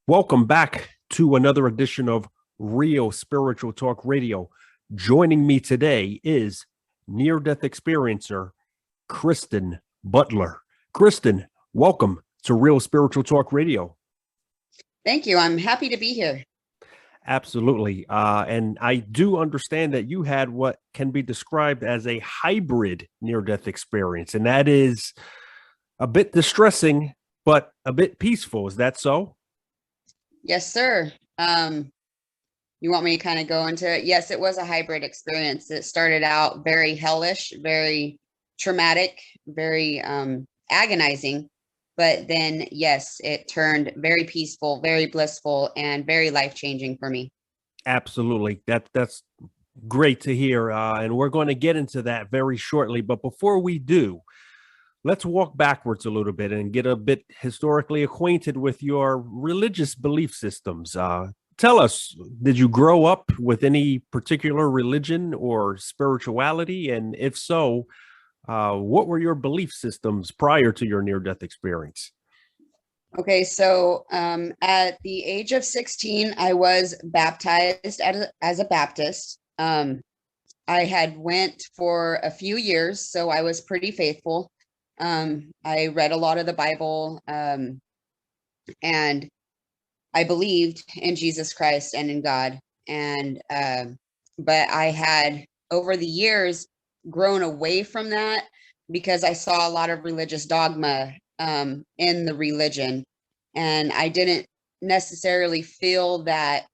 Welcome back to another edition of Real Spiritual Talk Radio. Joining me today is near-death experiencer Kristin Butler. Kristin, welcome to Real Spiritual Talk Radio. Thank you. I'm happy to be here. Absolutely. And I do understand that you had what can be described as a hybrid near-death experience, and that is a bit distressing, but a bit peaceful. Is that so? Yes, sir. You want me to kind of go into it? Yes, it was a hybrid experience. It started out very hellish, very traumatic, very agonizing. But then, yes, it turned very peaceful, very blissful, and very life-changing for me. Absolutely. That's great to hear. And we're going to get into that very shortly. But before we do, let's walk backwards a little bit and get a bit historically acquainted with your religious belief systems. Tell us, did you grow up with any particular religion or spirituality? And if so, what were your belief systems prior to your near-death experience? Okay, so at the age of 16, I was baptized as a Baptist. I had went for a few years, so I was pretty faithful. I read a lot of the Bible, and I believed in Jesus Christ and in God. And but I had, over the years, grown away from that because I saw a lot of religious dogma in the religion, and I didn't necessarily feel that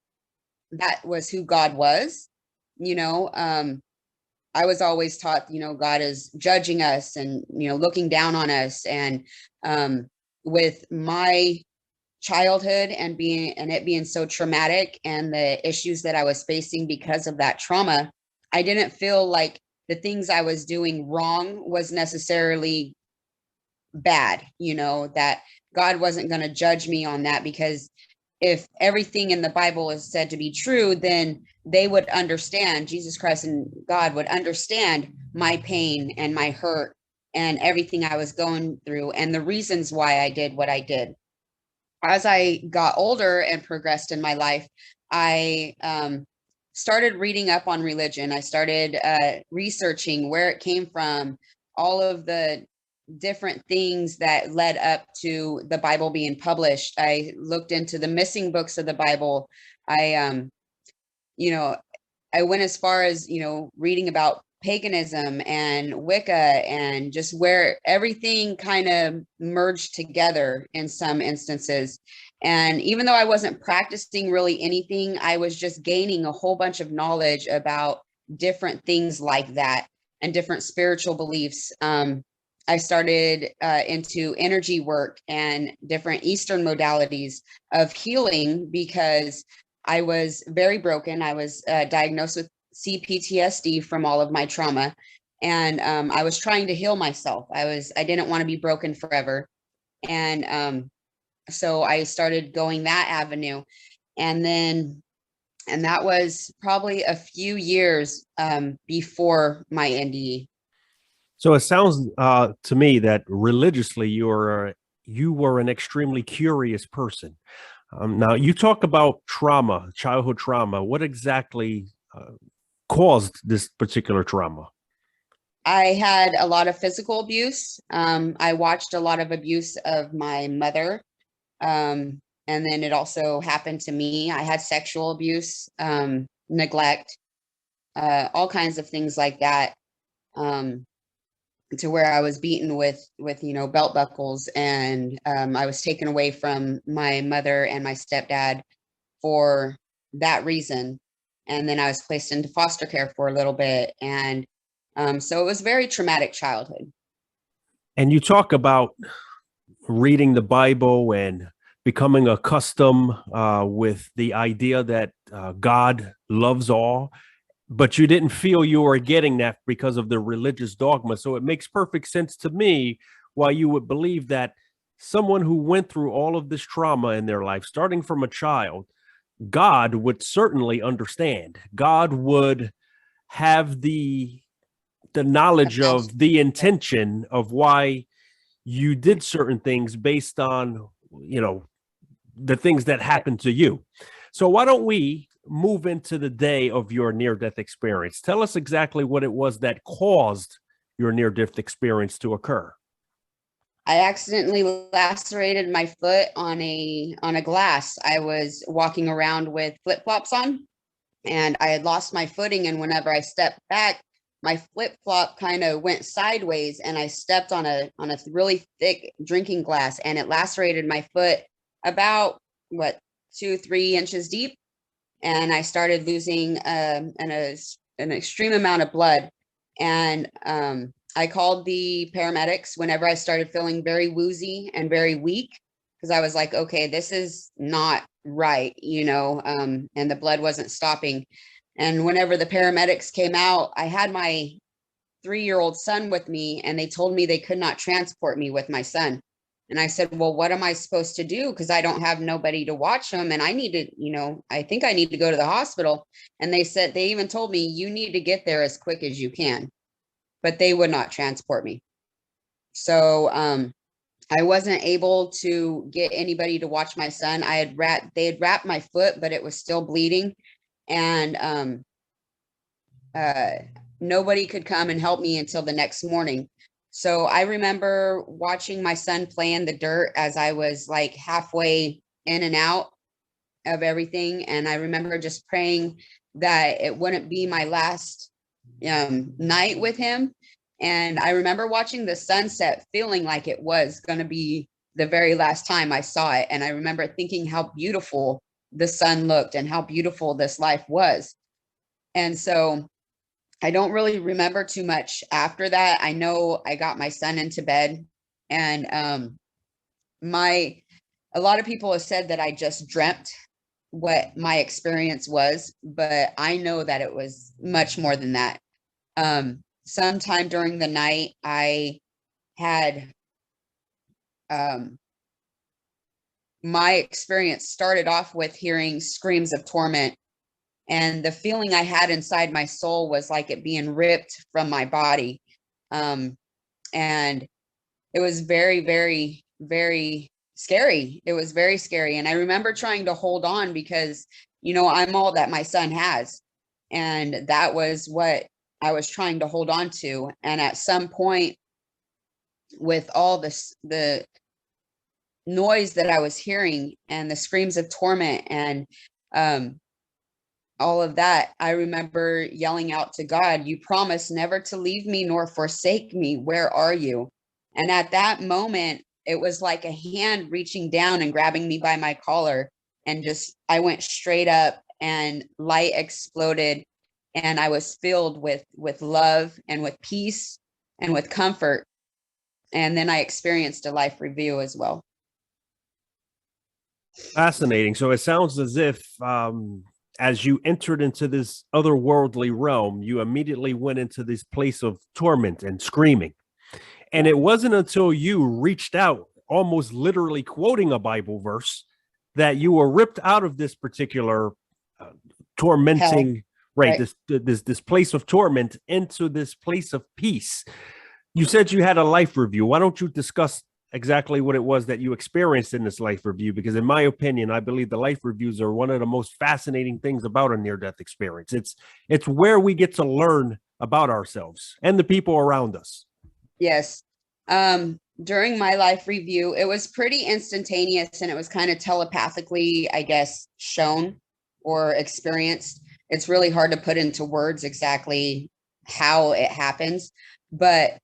that was who God was. I was always taught, God is judging us and, looking down on us. And with my childhood and it being so traumatic and the issues that I was facing because of that trauma, I didn't feel like the things I was doing wrong was necessarily bad, that God wasn't going to judge me on that, because if everything in the Bible is said to be true, then they would understand, Jesus Christ and God would understand my pain and my hurt and everything I was going through and the reasons why I did what I did. As I got older and progressed in my life, I started reading up on religion. I started researching where it came from, all of the different things that led up to the Bible being published. I looked into the missing books of the Bible. I went as far as, reading about paganism and Wicca and just where everything kind of merged together in some instances. And even though I wasn't practicing really anything, I was just gaining a whole bunch of knowledge about different things like that and different spiritual beliefs. I started into energy work and different Eastern modalities of healing because I was very broken. I was diagnosed with CPTSD from all of my trauma. And I was trying to heal myself. I didn't want to be broken forever. And so I started going that avenue. And that was probably a few years before my NDE. So it sounds to me that religiously you were an extremely curious person. Now you talk about trauma, childhood trauma. What exactly caused this particular trauma? I had a lot of physical abuse. I watched a lot of abuse of my mother. And then it also happened to me. I had sexual abuse, neglect, all kinds of things like that. To where I was beaten with belt buckles, and I was taken away from my mother and my stepdad for that reason. And then I was placed into foster care for a little bit. And so it was a very traumatic childhood. And you talk about reading the Bible and becoming accustomed with the idea that God loves all, but you didn't feel you were getting that because of the religious dogma. So it makes perfect sense to me why you would believe that someone who went through all of this trauma in their life, starting from a child, God would certainly understand. God would have the knowledge of the intention of why you did certain things based on, the things that happened to you. So why don't we move into the day of your near-death experience? Tell us exactly what it was that caused your near-death experience to occur. I accidentally lacerated my foot on a glass. I was walking around with flip-flops on, and I had lost my footing. And whenever I stepped back, my flip-flop kind of went sideways, and I stepped on a really thick drinking glass, and it lacerated my foot about 2-3 inches deep. And I started losing an extreme amount of blood. And I called the paramedics whenever I started feeling very woozy and very weak, because I was like, okay, this is not right, and the blood wasn't stopping. And whenever the paramedics came out, I had my 3-year-old son with me, and they told me they could not transport me with my son. And I said, well, what am I supposed to do? Because I don't have nobody to watch him. And I need to, I think I need to go to the hospital. And they even told me, you need to get there as quick as you can. But they would not transport me. So I wasn't able to get anybody to watch my son. They had wrapped my foot, but it was still bleeding. And nobody could come and help me until the next morning. So I remember watching my son play in the dirt as I was like halfway in and out of everything. And I remember just praying that it wouldn't be my last night with him. And I remember watching the sunset, feeling like it was going to be the very last time I saw it. And I remember thinking how beautiful the sun looked and how beautiful this life was. And so I don't really remember too much after that. I know I got my son into bed, and a lot of people have said that I just dreamt what my experience was, but I know that it was much more than that. Sometime during the night, I had my experience started off with hearing screams of torment. And the feeling I had inside my soul was like it being ripped from my body. And it was very, very, very scary. It was very scary. And I remember trying to hold on because, I'm all that my son has. And that was what I was trying to hold on to. And at some point, with all the noise that I was hearing and the screams of torment and all of that, I remember yelling out to God, you promised never to leave me nor forsake me. Where are you? And at that moment, it was like a hand reaching down and grabbing me by my collar. And I went straight up, and light exploded. And I was filled with love and with peace and with comfort. And then I experienced a life review as well. Fascinating. So it sounds as if as you entered into this otherworldly realm, you immediately went into this place of torment and screaming. And it wasn't until you reached out, almost literally quoting a Bible verse, that you were ripped out of this particular tormenting, right? This place of torment into this place of peace. You said you had a life review. Why don't you discuss exactly what it was that you experienced in this life review? Because in my opinion, I believe the life reviews are one of the most fascinating things about a near-death experience. It's where we get to learn about ourselves and the people around us. Yes. During my life review, it was pretty instantaneous, and it was kind of telepathically, I guess, shown or experienced. It's really hard to put into words exactly how it happens, but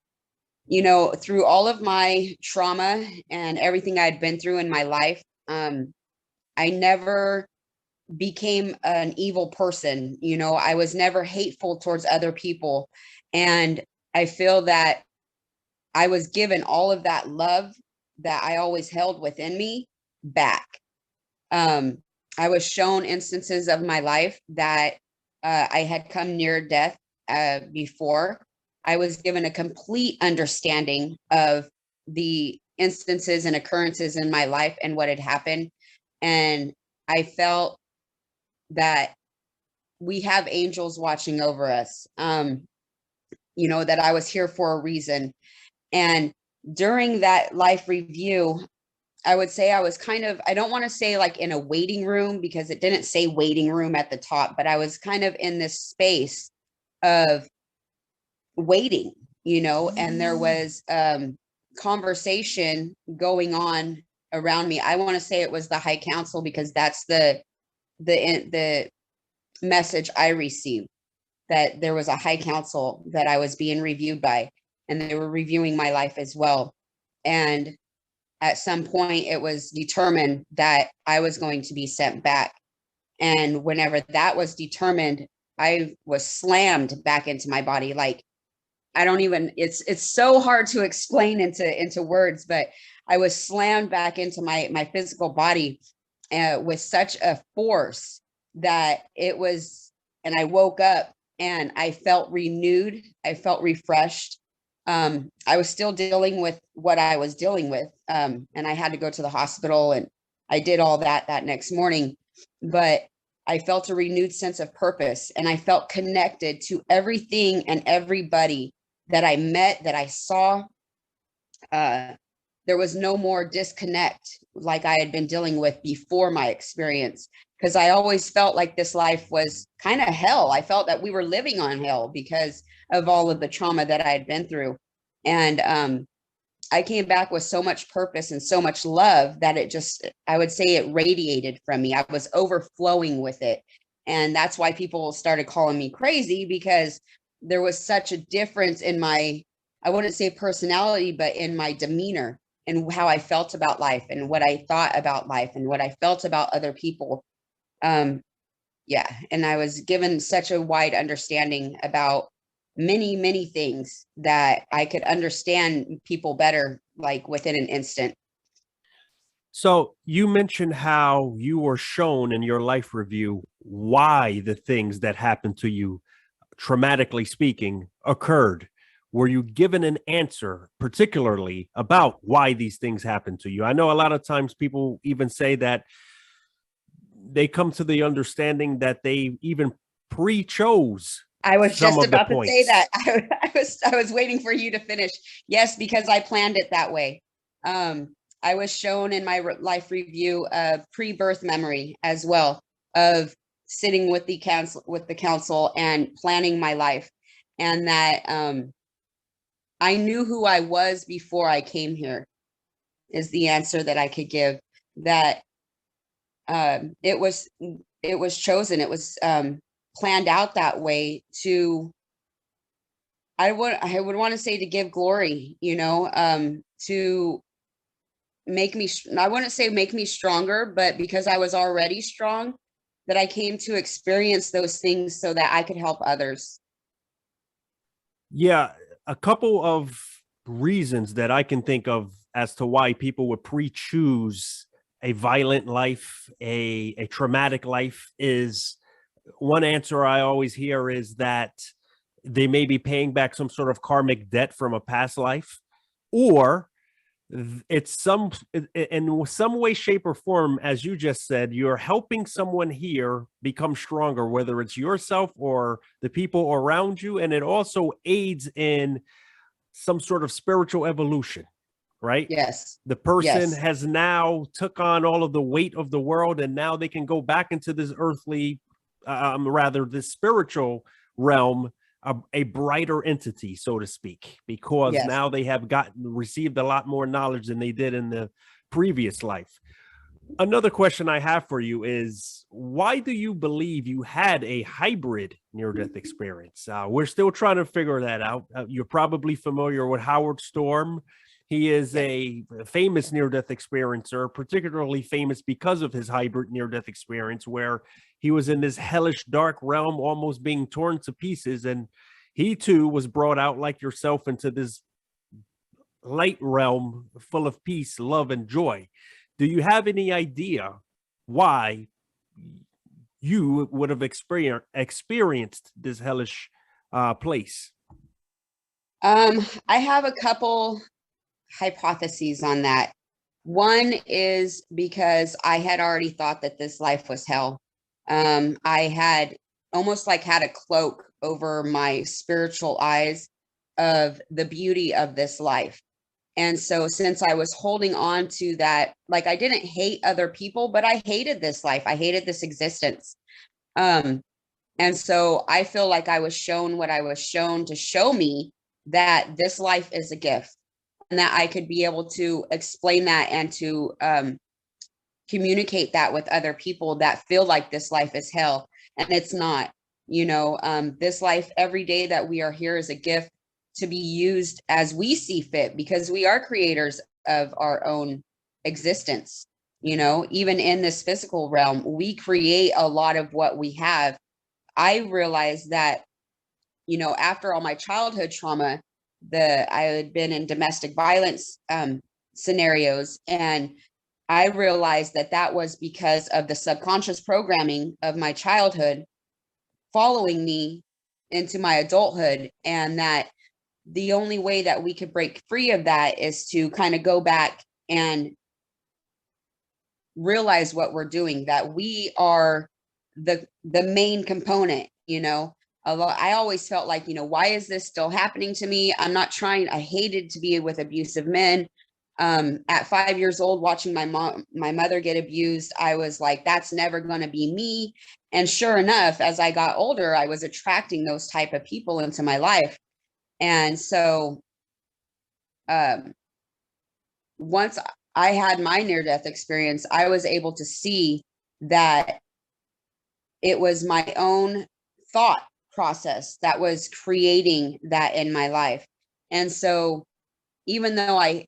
through all of my trauma and everything I'd been through in my life, I never became an evil person. I was never hateful towards other people. And I feel that I was given all of that love that I always held within me back. I was shown instances of my life that I had come near death before. I was given a complete understanding of the instances and occurrences in my life and what had happened. And I felt that we have angels watching over us, that I was here for a reason. And during that life review, I would say I was kind of, I don't want to say like in a waiting room because it didn't say waiting room at the top, but I was kind of in this space of waiting, and there was conversation going on around me. I want to say it was the High Council because that's the message I received, that there was a High Council that I was being reviewed by, and they were reviewing my life as well. And at some point it was determined that I was going to be sent back. And whenever that was determined, I was slammed back into my body. Like, I don't even, it's so hard to explain into words, but I was slammed back into my physical body with such a force that it was, and I woke up and I felt renewed. I felt refreshed. I was still dealing with what I was dealing with. And I had to go to the hospital, and I did all that next morning, but I felt a renewed sense of purpose, and I felt connected to everything and everybody that I met, that I saw. There was no more disconnect like I had been dealing with before my experience, because I always felt like this life was kind of hell. I felt that we were living on hell because of all of the trauma that I had been through. And I came back with so much purpose and so much love that it just, I would say it radiated from me. I was overflowing with it. And that's why people started calling me crazy, because there was such a difference in my, I wouldn't say personality, but in my demeanor and how I felt about life and what I thought about life and what I felt about other people. Yeah. And I was given such a wide understanding about many, many things that I could understand people better, like within an instant. So you mentioned how you were shown in your life review why the things that happened to you, traumatically speaking, occurred. Were you given an answer, particularly about why these things happened to you? I know a lot of times people even say that they come to the understanding that they even pre-chose I was some just of the about to say points. that. I was waiting for you to finish. Yes, because I planned it that way. I was shown in my life review a pre-birth memory as well of sitting with the council and planning my life, and that I knew who I was before I came here, is the answer that I could give. That it was chosen. It was planned out that way to, I would want to say, to give glory, to make me, I wouldn't say make me stronger, but because I was already strong, that I came to experience those things so that I could help others. Yeah, a couple of reasons that I can think of as to why people would pre-choose a violent life, a traumatic life, is one answer I always hear is that they may be paying back some sort of karmic debt from a past life, or it's in some way, shape, or form, as you just said, you're helping someone here become stronger, whether it's yourself or the people around you, and it also aids in some sort of spiritual evolution, right? Yes. The person Yes. has now took on all of the weight of the world, and now they can go back into this earthly, rather this spiritual realm, a brighter entity, so to speak, because Yes. now they have received a lot more knowledge than they did in the previous life. Another question I have for you is, why do you believe you had a hybrid near-death experience? We're still trying to figure that out. You're probably familiar with Howard Storm. He is a famous near-death experiencer, particularly famous because of his hybrid near-death experience, where he was in this hellish dark realm, almost being torn to pieces. And he too was brought out, like yourself, into this light realm full of peace, love, and joy. Do you have any idea why you would have experienced this hellish place? I have a couple hypotheses on that. One is because I had already thought that this life was hell. I had almost like had a cloak over my spiritual eyes of the beauty of this life. And so since I was holding on to that, like I didn't hate other people, but I hated this life. I hated this existence. And so I feel like I was shown what I was shown to show me that this life is a gift, and that I could be able to explain that and to communicate that with other people that feel like this life is hell, and it's not. This life, every day that we are here, is a gift to be used as we see fit, because we are creators of our own existence. Even in this physical realm, we create a lot of what we have. I realized that, after all my childhood trauma, I had been in domestic violence scenarios, and I realized that that was because of the subconscious programming of my childhood following me into my adulthood, and that the only way that we could break free of that is to kind of go back and realize what we're doing, that we are the main component. I always felt like, why is this still happening to me? I hated to be with abusive men. At 5 years old, watching my mother get abused, I was like, that's never going to be me. And sure enough, as I got older, I was attracting those type of people into my life. And so once I had my near-death experience, I was able to see that it was my own thought process that was creating that in my life. And so even though I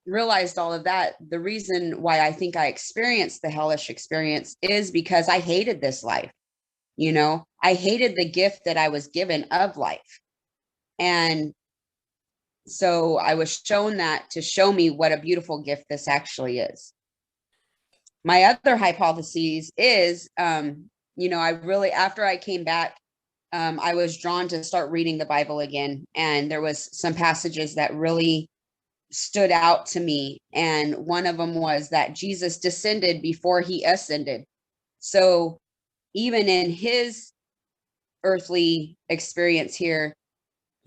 realized all of that, the reason why I think I experienced the hellish experience is because I hated this life. I hated the gift that I was given of life. And so I was shown that to show me what a beautiful gift this actually is. My other hypothesis is, after I came back, I was drawn to start reading the Bible again. And there was some passages that really stood out to me. And one of them was that Jesus descended before he ascended. So even in his earthly experience here,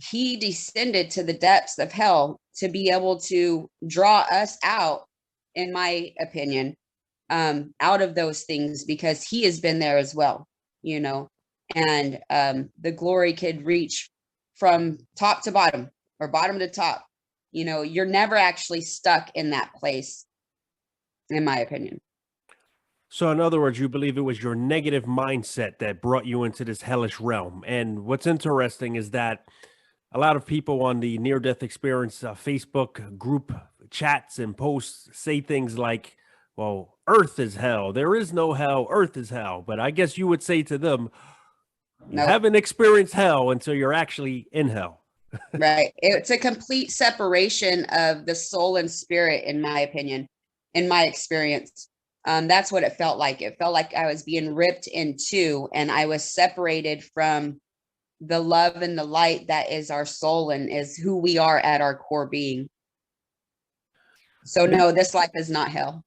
he descended to the depths of hell to be able to draw us out, in my opinion, out of those things, because he has been there as well, and the glory could reach from top to bottom or bottom to top. You're never actually stuck in that place, in my opinion. So in other words, you believe it was your negative mindset that brought you into this hellish realm. And what's interesting is that a lot of people on the near-death experience Facebook group chats and posts say things like, well, earth is hell. There is no hell. Earth is hell. But I guess you would say to them, you haven't experienced hell until you're actually in hell. Right. It's a complete separation of the soul and spirit, in my opinion, in my experience. That's what it felt like. It felt like I was being ripped in two, and I was separated from the love and the light that is our soul and is who we are at our core being. So no, this life is not hell.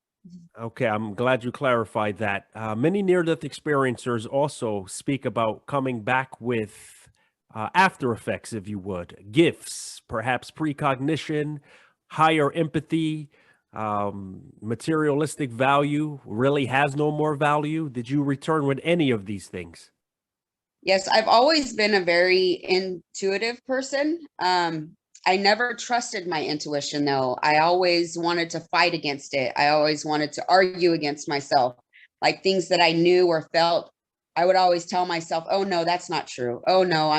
Okay, I'm glad you clarified that. Many near-death experiencers also speak about coming back with after effects, if you would, gifts, perhaps precognition, higher empathy, materialistic value really has no more value. Did you return with any of these things? Yes, I've always been a very intuitive person. I never trusted my intuition, though. I always wanted to fight against it. I always wanted to argue against myself. Like things that I knew or felt, I would always tell myself, oh, no, that's not true. Oh, no,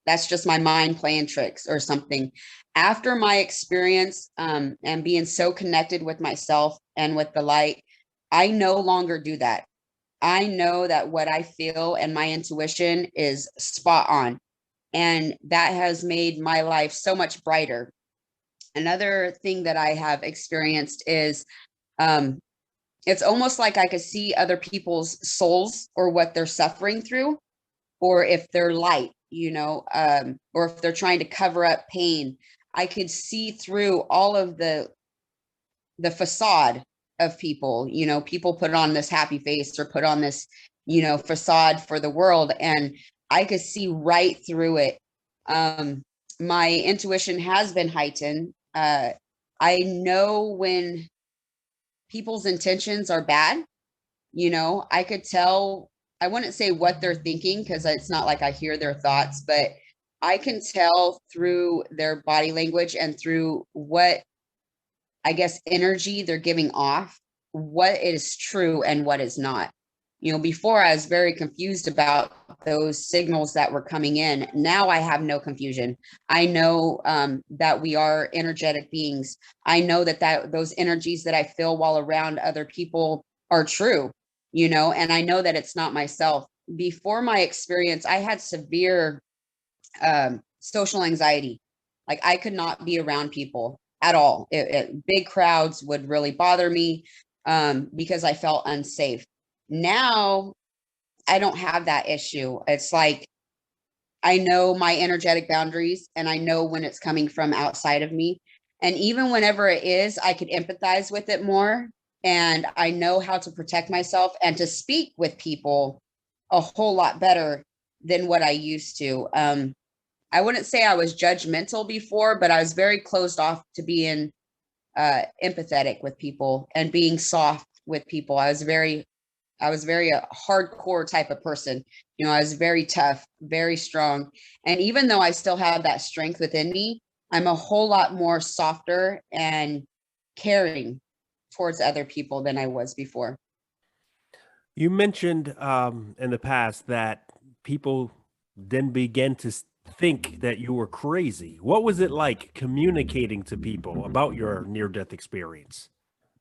that's just my mind playing tricks or something. After my experience and being so connected with myself and with the light, I no longer do that. I know that what I feel and my intuition is spot on. And that has made my life so much brighter. Another thing that I have experienced is it's almost like I could see other people's souls or what they're suffering through, or if they're light, or if they're trying to cover up pain. I could see through all of the facade of people. People put on this happy face or put on this, facade for the world. And I could see right through it. My intuition has been heightened, Uh, I know when people's intentions are bad. I could tell, I wouldn't say what they're thinking because it's not like I hear their thoughts, but I can tell through their body language and through what, I guess, energy they're giving off, what is true and what is not. Before I was very confused about those signals that were coming in. Now I have no confusion. I know that we are energetic beings. I know that those energies that I feel while around other people are true, and I know that it's not myself. Before my experience, I had severe social anxiety. Like I could not be around people at all. Big crowds would really bother me because I felt unsafe. Now I don't have that issue. It's like I know my energetic boundaries and I know when it's coming from outside of me. And even whenever it is, I could empathize with it more. And I know how to protect myself and to speak with people a whole lot better than what I used to. I wouldn't say I was judgmental before, but I was very closed off to being empathetic with people and being soft with people. I was very a hardcore type of person. I was very tough, very strong. And even though I still have that strength within me, I'm a whole lot more softer and caring towards other people than I was before. You mentioned in the past that people then began to think that you were crazy. What was it like communicating to people about your near-death experience?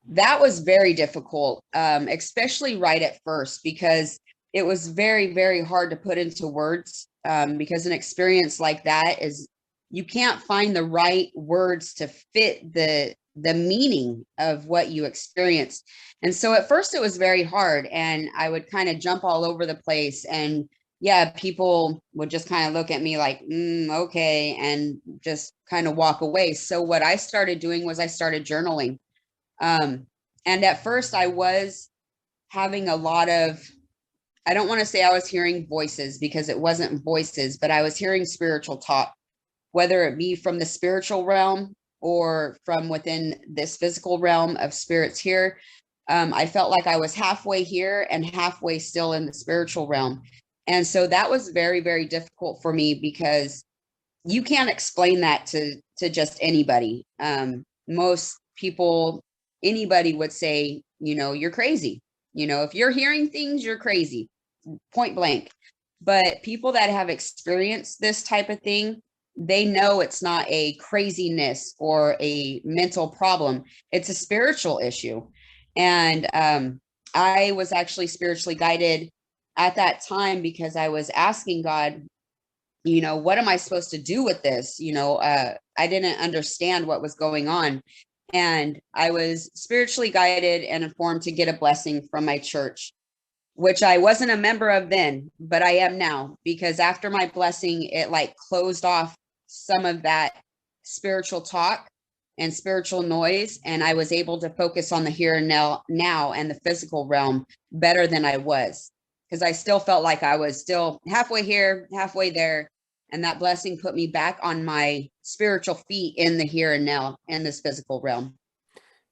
That was very difficult, especially right at first, because it was very, very hard to put into words. Because an experience like that is, you can't find the right words to fit the meaning of what you experience. And so at first it was very hard, and I would kind of jump all over the place. And yeah, people would just kind of look at me like, okay, and just kind of walk away. So what I started doing was I started journaling. Um, and at first I was having a lot of, I don't want to say I was hearing voices because it wasn't voices, but I was hearing spiritual talk, whether it be from the spiritual realm or from within this physical realm of spirits here. I felt like I was halfway here and halfway still in the spiritual realm. And so that was very, very difficult for me because you can't explain that to just anybody. Most people, anybody would say, you're crazy. If you're hearing things, you're crazy, point blank. But people that have experienced this type of thing, they know it's not a craziness or a mental problem. It's a spiritual issue. And I was actually spiritually guided at that time because I was asking God, what am I supposed to do with this? I didn't understand what was going on. And I was spiritually guided and informed to get a blessing from my church, which I wasn't a member of then, but I am now, because after my blessing, it like closed off some of that spiritual talk and spiritual noise. And I was able to focus on the here and now and the physical realm better than I was, because I still felt like I was still halfway here, halfway there. And that blessing put me back on my spiritual feet in the here and now and this physical realm.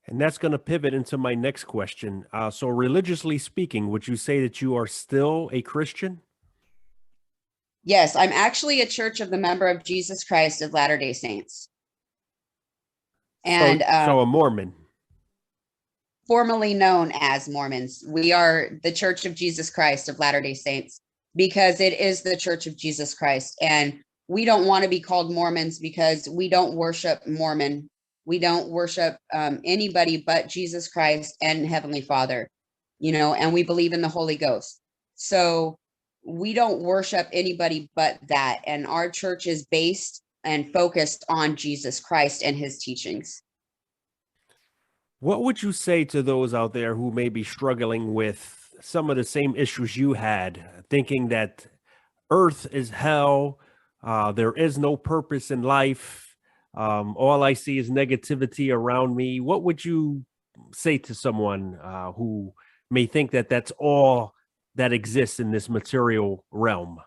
And that's going to pivot into my next question. So, religiously speaking, would you say that you are still a Christian? Yes, I'm actually a Church of the Member of Jesus Christ of Latter-day Saints. And so a Mormon. Formerly known as Mormons. We are the Church of Jesus Christ of Latter-day Saints because it is the Church of Jesus Christ. And we don't want to be called Mormons because we don't worship Mormon. We don't worship anybody but Jesus Christ and Heavenly Father, and we believe in the Holy Ghost. So we don't worship anybody but that. And our church is based and focused on Jesus Christ and his teachings. What would you say to those out there who may be struggling with some of the same issues you had, thinking that earth is hell, there is no purpose in life, all I see is negativity around me? What would you say to someone who may think that that's all that exists in this material realm,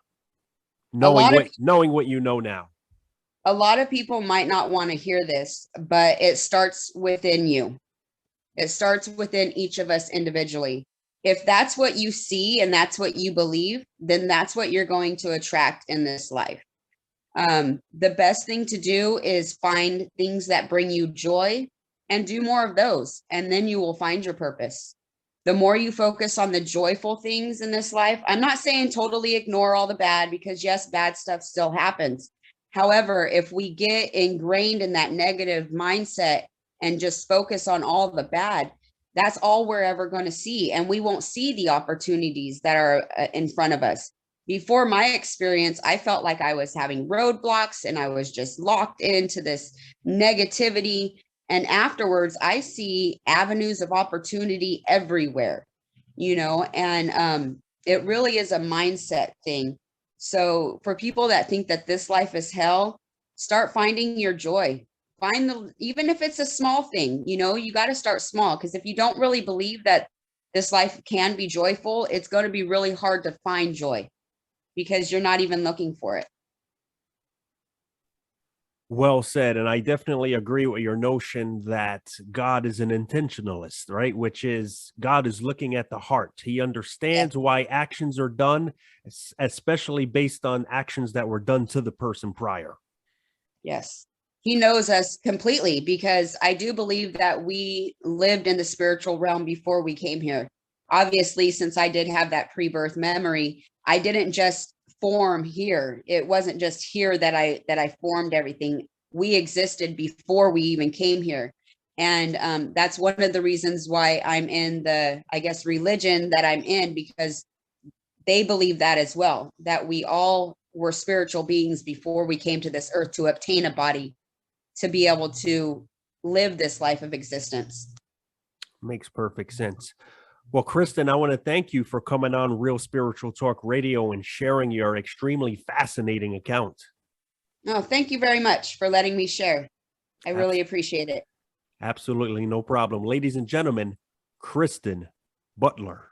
knowing what you know now? A lot of people might not want to hear this, but it starts within you. It starts within each of us individually. If that's what you see and that's what you believe, then that's what you're going to attract in this life. The best thing to do is find things that bring you joy and do more of those, and then you will find your purpose. The more you focus on the joyful things in this life, I'm not saying totally ignore all the bad, because yes, bad stuff still happens. However, if we get ingrained in that negative mindset and just focus on all the bad, that's all we're ever going to see. And we won't see the opportunities that are in front of us. Before my experience, I felt like I was having roadblocks and I was just locked into this negativity. And afterwards, I see avenues of opportunity everywhere, and it really is a mindset thing. So for people that think that this life is hell, start finding your joy. Even if it's a small thing, you got to start small, because if you don't really believe that this life can be joyful, it's going to be really hard to find joy because you're not even looking for it. Well said. And I definitely agree with your notion that God is an intentionalist, right? Which is, God is looking at the heart. He understands why actions are done, especially based on actions that were done to the person prior. Yes. He knows us completely, because I do believe that we lived in the spiritual realm before we came here. Obviously, since I did have that pre-birth memory, I didn't just form here. It wasn't just here that I formed everything. We existed before we even came here. And that's one of the reasons why I'm in the, I guess, religion that I'm in, because they believe that as well, that we all were spiritual beings before we came to this earth to obtain a body to be able to live this life of existence. Makes perfect sense. Well, Kristin, I want to thank you for coming on Real Spiritual Talk Radio and sharing your extremely fascinating account. No, thank you very much for letting me share. I really appreciate it. Absolutely, no problem. Ladies and gentlemen, Kristin Butler.